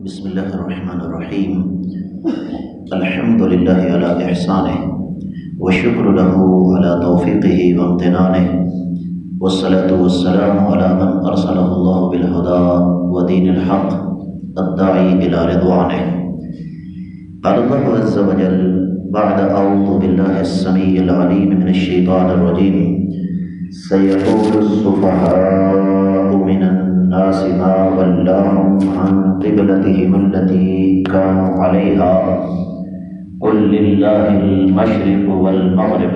بسم اللہ الرحمن الرحیم الحمد للہ علی احسانہ والشکر له علی توفیقہ وامتنانہ والصلاة والسلام علی من ارسلہ اللہ بالہدى ودین الحق الداعی الی رضوانہ. قال اللہ عز وجل بعد اعوذ باللہ السمیع العلیم من الشیطان الرجیم سیقول السفہاء من الناس ما ولاهم عن قبلتهم التي كانوا عليها قل لله المشرق والمغرب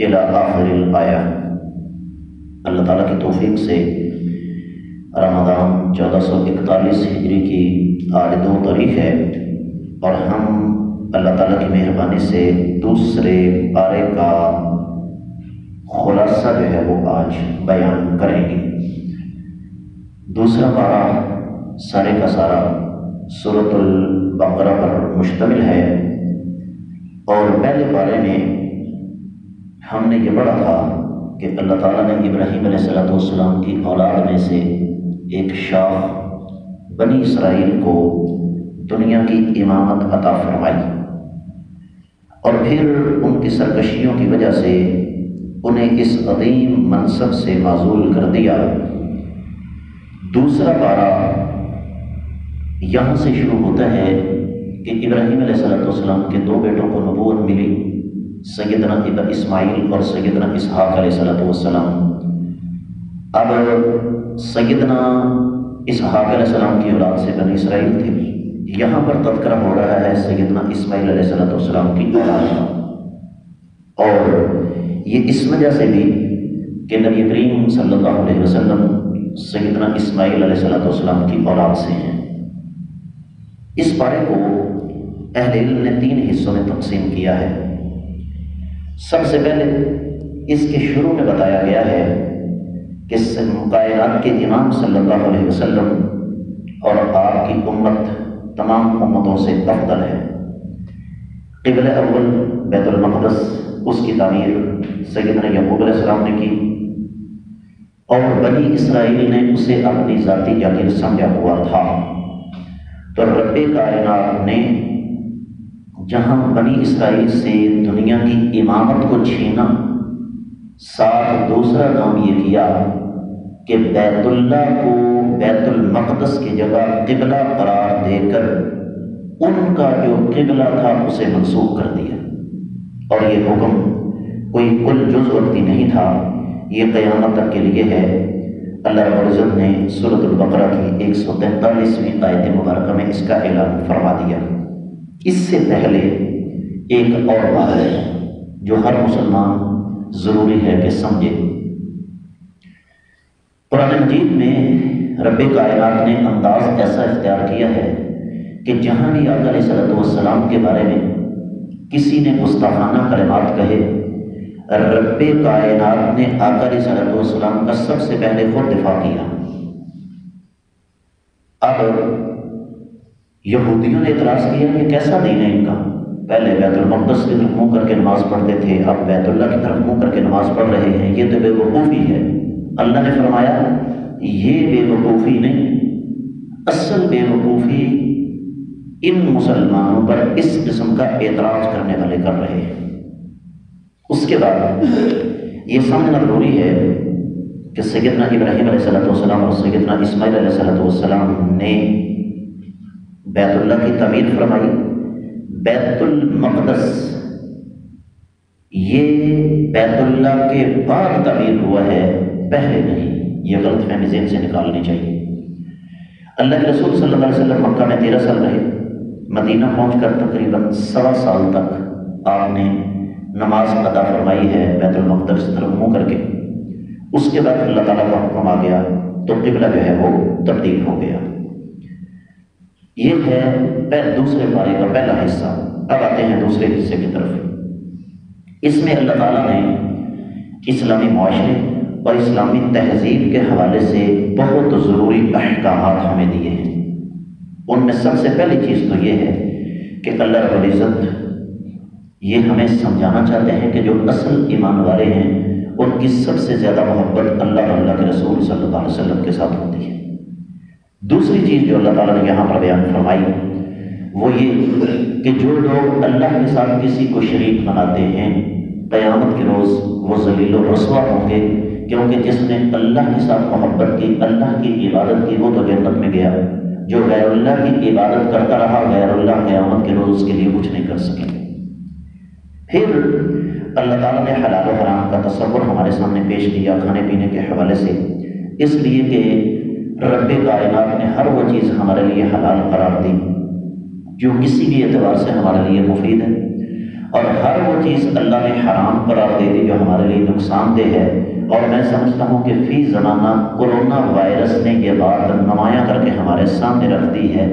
الى آخر الآیہ. اللہ تعالیٰ کی توفیق سے رمضان 1441 ہجری کی آج 2 تاریخ ہے اور ہم اللہ تعالیٰ کی مہربانی سے دوسرے پارے کا خلاصہ جو ہے وہ آج بیان کریں گے. دوسرا پارہ سارے کا سارا سورۃ البقرہ پر مشتمل ہے اور پہلے پارے میں ہم نے یہ پڑھا تھا کہ اللہ تعالیٰ نے ابراہیم علیہ السلام کی اولاد میں سے ایک شاخ بنی اسرائیل کو دنیا کی امامت عطا فرمائی اور پھر ان کی سرکشیوں کی وجہ سے انہیں اس عظیم منصب سے معزول کر دیا. دوسرا پارہ یہاں سے شروع ہوتا ہے کہ ابراہیم علیہ السلام کے 2 بیٹوں کو نبوت ملی، سیدنا اسماعیل اور سیدنا اسحاق علیہ السلام. اب سیدنا اسحاق علیہ السلام کی اولاد سے بنی اسرائیل تھے. یہاں پر تذکرہ ہو رہا ہے سیدنا اسماعیل علیہ السلام کی اولاد کا، اور یہ اس وجہ سے بھی کہ نبی کریم صلی اللہ علیہ وسلم سیدنا اسماعیل علیہ السلام کی اولاد سے ہیں. اس پارے کو اہل علم نے 3 حصوں میں تقسیم کیا ہے. سب سے پہلے اس کے شروع میں بتایا گیا ہے کہ کائنات کے امام صلی اللہ علیہ وسلم اور آپ کی امت تمام امتوں سے افضل ہے. قبلہ اول بیت المقدس، اس کی تعمیر سیدنا یعقوب علیہ السلام نے کی اور بنی اسرائیل نے اسے اپنی ذاتی جاگیر سمجھا ہوا تھا. تو رب کائنات نے جہاں بنی اسرائیل سے دنیا کی امامت کو چھینا، ساتھ دوسرا کام یہ کیا کہ بیت اللہ کو بیت المقدس کی جگہ قبلہ قرار دے کر ان کا جو قبلہ تھا اسے منسوخ کر دیا. اور یہ حکم کوئی کل جز وقتی نہیں تھا، یہ قیامت تک کے لیے ہے. اللہ رب العزت نے سورۃ البقرہ کی 143ویں آیت مبارکہ میں اس کا اعلان فرما دیا. اس سے پہلے ایک اور بات ہے جو ہر مسلمان ضروری ہے کہ سمجھے. قرآن مجید میں رب کائنات نے انداز ایسا اختیار کیا ہے کہ جہاں بھی آقا علیہ السلام کے بارے میں کسی نے گستاخانہ کلمات کہے، رب کائنات نے آقا علیہ السلام کا سب سے پہلے خود دفاع کیا. اب یہودیوں نے اعتراض کیا کہ کیسا دین ہے ان کا، پہلے بیت المقدس کی طرف منہ کر کے نماز پڑھتے تھے، اب بیت اللہ کی طرف منہ کر کے نماز پڑھ رہے ہیں، یہ تو بے وقوفی ہے. اللہ نے فرمایا یہ بے وقوفی نہیں، اصل بے وقوفی ان مسلمانوں پر اس قسم کا اعتراض کرنے والے کر رہے ہیں. اس کے بعد یہ سمجھنا ضروری ہے کہ سیدنا ابراہیم علیہ السلام اور سیدنا اسماعیل علیہ السلام نے بیت اللہ کی تعمیر فرمائی. بیت المقدس یہ بیت اللہ کے بعد تعمیر ہوا ہے، پہلے نہیں. یہ غلط فہمی ذہن سے نکالنی چاہیے. اللہ کے رسول صلی اللہ علیہ وسلم مکہ میں 13 سال رہے. مدینہ پہنچ کر تقریباً 1.25 سال تک آپ نے نماز ادا فرمائی ہے بیت المقدس کی طرف منہ کر کے. اس کے بعد اللہ تعالیٰ کا حکم آ گیا تو قبلہ جو ہے وہ تبدیل ہو گیا. یہ ہے دوسرے پارے کا پہلا حصہ. اب آتے ہیں دوسرے حصے کی طرف. اس میں اللہ تعالیٰ نے اسلامی معاشرے اور اسلامی تہذیب کے حوالے سے بہت ضروری احکامات ہمیں دیے ہیں. ان میں سب سے پہلی چیز تو یہ ہے کہ اللہ رب العزت یہ ہمیں سمجھانا چاہتے ہیں کہ جو اصل ایمان والے ہیں ان کی سب سے زیادہ محبت اللہ اور اللہ کے رسول صلی اللہ علیہ وسلم کے ساتھ ہوتی ہے. دوسری چیز جو اللہ تعالیٰ نے یہاں پر بیان فرمائی وہ یہ کہ جو لوگ اللہ کے ساتھ کسی کو شریک بناتے ہیں قیامت کے روز وہ ذلیل و رسوا ہوں گے، کیونکہ جس نے اللہ کے ساتھ محبت کی، اللہ کی عبادت کی، وہ تو جنت میں گیا۔ جو غیر اللہ کی عبادت کرتا رہا، غیر اللہ قیامت کے روز اس کے لیے کچھ نہیں کر سکیں گے۔ پھر اللہ تعالیٰ نے حلال و حرام کا تصور ہمارے سامنے پیش کیا کھانے پینے کے حوالے سے، اس لیے کہ رب کائنات نے ہر وہ چیز ہمارے لیے حلال قرار دی جو کسی بھی اعتبار سے ہمارے لیے مفید ہے، اور ہر وہ چیز اللہ نے حرام قرار دے دی جو ہمارے لیے نقصان دہ ہے۔ اور میں سمجھتا ہوں کہ فی زمانہ کورونا وائرس نے یہ بات نمایاں کر کے ہمارے سامنے رکھ دی ہے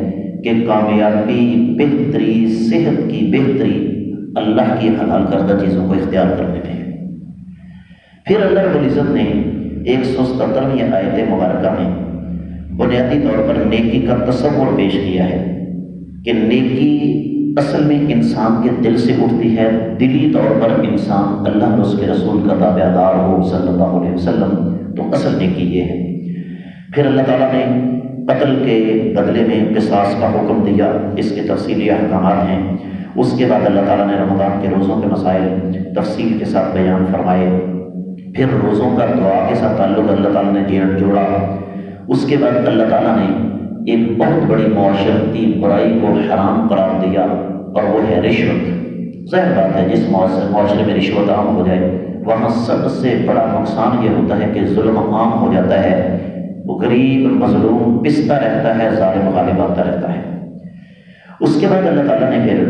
کہ کامیابی، بہتری، صحت کی بہتری اللہ کی حلال کردہ چیزوں کو اختیار کرنے میں ہے۔ پھر اللہ رب العزت نے 177ویں آیت مبارکہ میں بنیادی طور پر نیکی کا تصور پیش کیا ہے کہ نیکی اصل میں انسان کے دل سے اٹھتی ہے، دلی طور پر انسان اللہ اور اس کے رسول کا تابع دار ہو صلی اللہ علیہ وسلم، تو اصل نیکی یہ ہے۔ پھر اللہ تعالیٰ نے قتل کے بدلے میں قصاص کا حکم دیا، اس کے تفصیلی احکامات ہیں۔ اس کے بعد اللہ تعالیٰ نے رمضان کے روزوں کے مسائل تفصیل کے ساتھ بیان فرمائے۔ پھر روزوں کا دعا کے ساتھ تعلق اللہ تعالیٰ نے جوڑا۔ اس کے بعد اللہ تعالیٰ نے ایک بہت بڑی معاشرتی برائی کو حرام قرار دیا، اور وہ ہے رشوت۔ ظاہر بات ہے جس معاشرے میں رشوت عام ہو جائے وہاں سب سے بڑا نقصان یہ ہوتا ہے کہ ظلم عام ہو جاتا ہے، وہ غریب مظلوم پستا رہتا ہے، ظالم غالب آتا رہتا ہے۔ اس کے بعد اللہ تعالیٰ نے پھر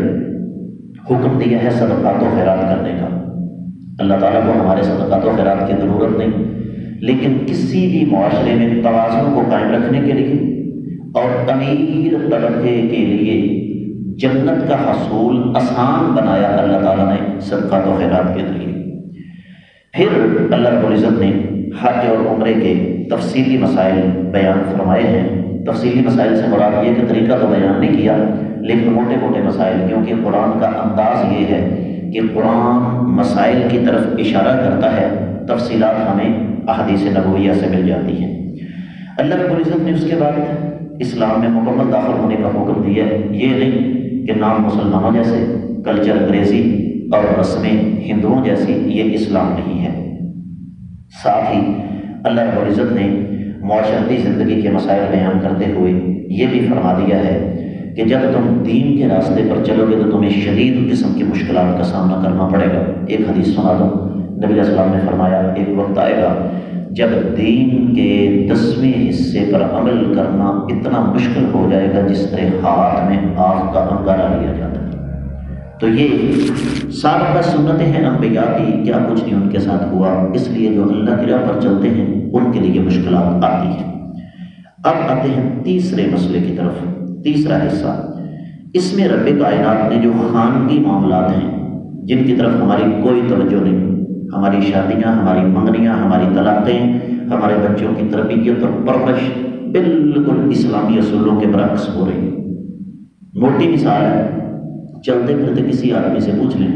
حکم دیا ہے صدقات و خیرات کرنے کا۔ اللہ تعالیٰ کو ہمارے صدقات و خیرات کی ضرورت نہیں، لیکن کسی بھی معاشرے میں توازن کو قائم رکھنے کے لیے اور امیر طبقے کے لیے جنت کا حصول آسان بنایا اللہ تعالیٰ نے صدقات و خیرات کے ذریعے۔ پھر اللہ رب العزت نے حج اور عمرے کے تفصیلی مسائل بیان فرمائے ہیں۔ تفصیلی مسائل سے مراد یہ کہ طریقہ تو بیان نہیں کیا، لیکن موٹے موٹے مسائل، کیونکہ قرآن کا انداز یہ ہے کہ قرآن مسائل کی طرف اشارہ کرتا ہے، تفصیلات ہمیں احادیث نبویہ سے مل جاتی ہیں۔ اللہ رب العزت نے اس کے بعد اسلام میں مکمل داخل ہونے کا حکم دیا ہے۔ یہ نہیں کہ نام مسلمانوں جیسے، کلچر انگریزی اور رسمیں ہندوؤں جیسی، یہ اسلام نہیں ہے۔ ساتھ ہی اللہ رب العزت نے معاشرتی زندگی کے مسائل بیان کرتے ہوئے یہ بھی فرما دیا ہے کہ جب تم دین کے راستے پر چلو گے تو تمہیں شدید قسم کی مشکلات کا سامنا کرنا پڑے گا۔ ایک حدیث سنا دوں، نبی علیہ السلام نے فرمایا ایک وقت آئے گا جب دین کے 10ویں حصے پر عمل کرنا اتنا مشکل ہو جائے گا جس طرح ہاتھ میں آگ کا انگارہ لیا جاتا ہے۔ تو یہ سابقہ سنتیں ہیں انبیاء کی، کیا کچھ نہیں ان کے ساتھ ہوا، اس لیے جو اللہ کی راہ پر چلتے ہیں ان کے لیے مشکلات آتی ہیں۔ اب آتے ہیں تیسرے مسئلے کی طرف، تیسرا حصہ۔ اس میں رب کائنات نے جو خانگی معاملات ہیں جن کی طرف ہماری کوئی توجہ نہیں، ہماری شادیاں، ہماری منگنیاں، ہماری طلاقیں، ہمارے بچوں کی تربیت اور پرورش بالکل اسلامی اصولوں کے برعکس ہو رہی ہے۔ موٹی مثال ہے، چلتے پھرتے کسی آدمی سے پوچھ لیں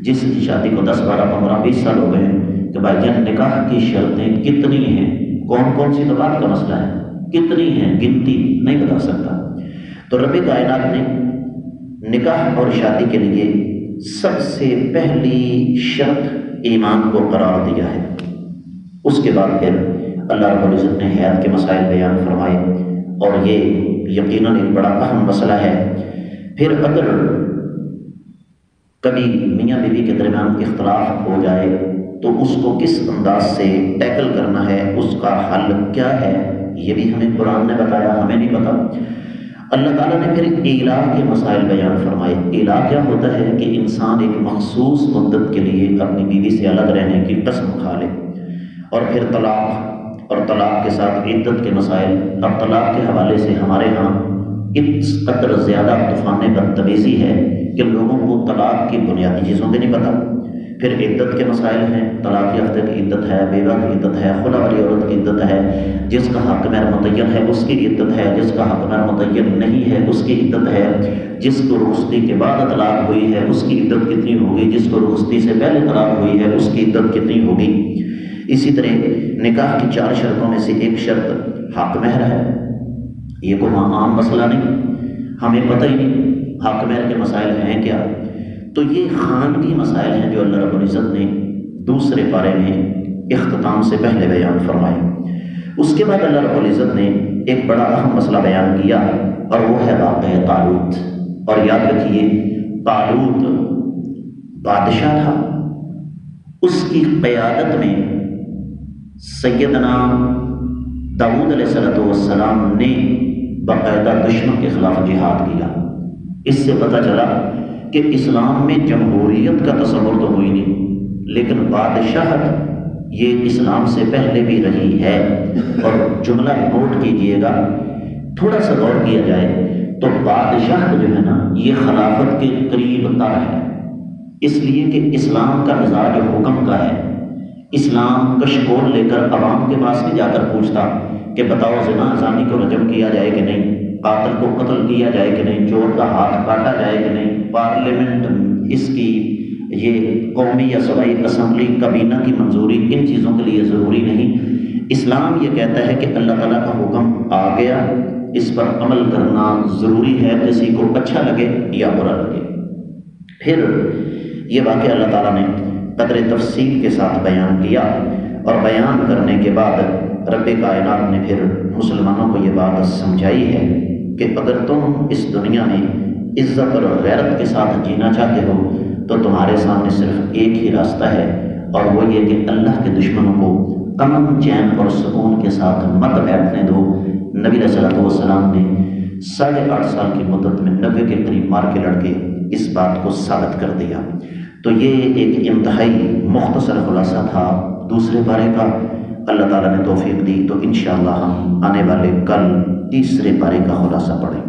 جس کی شادی کو 10 12 15 20 سال ہو گئے ہیں کہ بھائی جان نکاح کی شرطیں کتنی ہیں، کون کون سی تو بات کا مسئلہ ہے، کتنی ہیں، گنتی نہیں بتا سکتا۔ تو رب کائنات نے نکاح اور شادی کے لیے سب سے پہلی شرط ایمان کو قرار دیا ہے۔ اس کے بعد پھر اللہ رب العزت نے حیات کے مسائل بیان فرمائے، اور یہ یقیناً ایک بڑا اہم مسئلہ ہے۔ پھر اگر کبھی میاں بیوی کے درمیان اختلاف ہو جائے تو اس کو کس انداز سے ٹیکل کرنا ہے، اس کا حل کیا ہے، یہ بھی ہمیں قرآن نے بتایا، ہمیں نہیں پتا۔ اللہ تعالیٰ نے پھر ایلا کے مسائل بیان فرمائے۔ ایلا کیا ہوتا ہے کہ انسان ایک مخصوص مدت کے لیے اپنی بیوی سے الگ رہنے کی قسم کھا لے، اور پھر طلاق، اور طلاق کے ساتھ عدت کے مسائل۔ اب طلاق کے حوالے سے ہمارے ہاں اس قدر زیادہ طوفان بدتمیزی ہے کہ لوگوں کو طلاق کی بنیادی چیزوں کے نہیں پتہ۔ پھر عدت کے مسائل ہیں، طلاق یافتہ کی عدت ہے، بیوہ کی عدت ہے، خلا والی عورت کی عدت ہے، جس کا حق مہر متعین ہے اس کی عدت ہے، جس کا حق مہر متعین نہیں ہے اس کی عدت ہے، جس کو رخصتی کے بعد طلاق ہوئی ہے اس کی عدت کتنی ہوگی، جس کو رخصتی سے پہلے طلاق ہوئی ہے اس کی عدت کتنی ہوگی۔ اسی طرح نکاح کی 4 شرطوں میں سے ایک شرط حق مہر ہے۔ یہ کوئی عام مسئلہ نہیں، ہمیں پتہ ہی نہیں حق مہر کے مسائل ہیں کیا۔ تو یہ خانگی مسائل ہیں جو اللہ رب العزت نے دوسرے پارے میں اختتام سے پہلے بیان فرمائے۔ اس کے بعد اللہ رب العزت نے ایک بڑا اہم مسئلہ بیان کیا، اور وہ ہے واقعہ طالوت۔ اور یاد رکھیے، طالوت بادشاہ تھا، اس کی قیادت میں سیدنا داؤد علیہ السلام نے باقاعدہ دشمن کے خلاف جہاد کیا۔ اس سے پتہ چلا کہ اسلام میں جمہوریت کا تصور تو ہوئی نہیں، لیکن بادشاہت یہ اسلام سے پہلے بھی رہی ہے۔ اور جملہ نوٹ کیجئے گا، تھوڑا سا غور کیا جائے تو بادشاہت جو ہے نا، یہ خلافت کے قریب تر ہے، اس لیے کہ اسلام کا مزاج حکم کا ہے۔ اسلام کشکول لے کر عوام کے پاس بھی جا کر پوچھتا کہ بتاؤ زنا زانی کو رجم کیا جائے کہ نہیں، قاتل کو قتل کیا جائے کہ نہیں، چور کا ہاتھ کاٹا جائے کہ نہیں، پارلیمنٹ اس کی یہ قومی یا صوبائی اسمبلی کابینہ کی منظوری ان چیزوں کے لیے ضروری نہیں۔ اسلام یہ کہتا ہے کہ اللہ تعالیٰ کا حکم آ گیا، اس پر عمل کرنا ضروری ہے، کسی کو اچھا لگے یا برا لگے۔ پھر یہ واقعہ اللہ تعالیٰ نے قدر تفصیل کے ساتھ بیان کیا، اور بیان کرنے کے بعد رب کائنات نے پھر مسلمانوں کو یہ بات سمجھائی ہے کہ اگر تم اس دنیا میں عزت اور غیرت کے ساتھ جینا چاہتے ہو تو تمہارے سامنے صرف ایک ہی راستہ ہے، اور وہ یہ کہ اللہ کے دشمنوں کو امن چین اور سکون کے ساتھ مت بیٹھنے دو۔ نبی علیہ الصلوۃ والسلام نے 8.5 سال کی مدت میں 90 کے قریب مار کے لڑکے اس بات کو ثابت کر دیا۔ تو یہ ایک انتہائی مختصر خلاصہ تھا دوسرے پارے کا۔ اللہ تعالیٰ نے توفیق دی تو انشاءاللہ ہم آنے والے کل تیسرے پارے کا خلاصہ پڑھیں گے۔